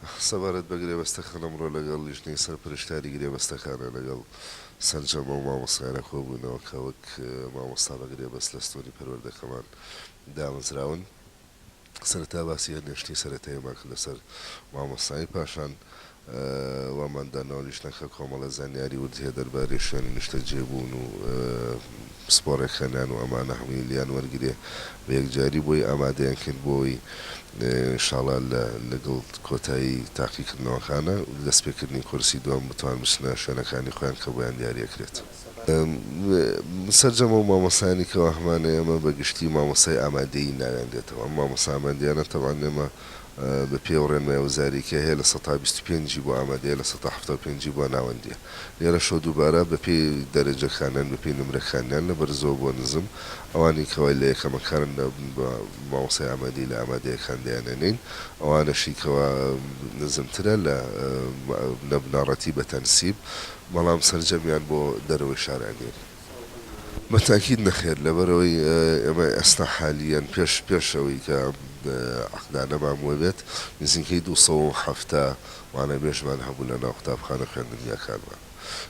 سەبارەت بە گرێبەستەکان ئەمڕۆ لەگەڵ لیژنەی سەرپەرشتیاری گرێبەستەکانە لەگەڵ سەرجەمە و مامۆستایانە کۆبوونەوە کە وەک مامۆستا بە گرێبەست لە ستۆری پەروەردەکەمان دامەزراون. سەرەتا باسی هەرنێشتی سەرەتاییمان کرد لەسەر مامۆستایی، پاشان واماندانەوە لیژنەکە کۆمەڵە زانیاری وردیە دەربارەی شوێنی نیشتە جێبوون و سپۆڕێکخەنان و ئەمانە هەمووی لیان وەرگێ بە یەکجاری بۆی ئامادەیان کرد بۆی ئینشاڵڵا لەگەڵ کۆتایی تاقیکردنەوەکانە دەستپێکردنی کورسی دووەم بتوان بچنە شوێنەکانی خۆیان کە بۆیان دیاریەکرێت. سەرجەمە و مامۆسایانی کەەوە هەمانە ئێمە بەگشتی مامۆسای ئامادەیی ناویان دێتەوە. ئەم مامۆسا ئامادەیانە تەوان ئێمە بە پێوەڕێنمای وەزاریکە هەیە لە 125 بۆ ئامادەیە لە 175 بۆ ناوەندیە. لێرە شۆ دووبارە بە پێی دەرەجەکانیان بە پێی نمرەکانیان لە بەرزەوە بۆ نزم ئەوانی کەوای لە یەکەمەکان بە مامۆسای ئامادەی لە ئامادەیەکان دەیانێنین، ئەوانەشی کەەوە نزمترە لە بناڕەتی بە تەنسیب، بەڵام سەرجەمیان بۆ دەرەوەی شارانێن. بەتاکید نەخێر لەبەرەوەی ئێمە ئێستا حالیان پێشەوەی کە عقدانەمان وە بێت نزیکەی 270 وانە بێژمان هەبوو لە ناو قوتابخانە خوێندنیەکانمان.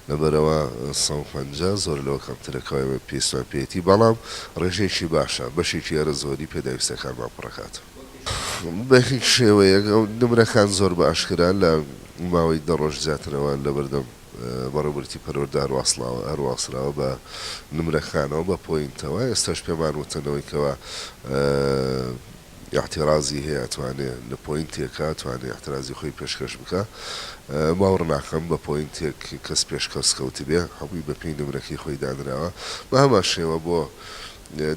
لەبەرەوە 150 زۆر لەوە کەمترەکەوە پێویستمان پێێتی، بەڵام ڕێژێکی باشە بەشێکی ئەرە زۆری پێداویستەکانمان پڕەکات. بە هیچ شێوەیەک ئەو نمرەکان زۆر بە ئاشکران لە ماوەی 10 ڕۆژ زیاترەوە لە بەردەم بەڕێوەبەری پەروەردە هەرواسراوە بە نمرەکانەوە بە پۆینتەوە. ئێستاش پێمان وتنەوەی کەەوە احتیرازی هەیە توانێت لە پۆینتێکە توانێت احتیرازی خۆی پێشکەش بکە. باوەڕ ناکەم بە پۆینتێک کەس پێشکەس کەوتی بێ، هەمووی بە پێی نمرەکەی خۆی دانراوە. بە هەمان شێوە بۆ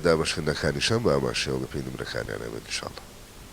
دابەشکردنەکانیشان بە ئەمان شێوە بە پێی نمرەکانیانە بێت ئینشاڵڵا.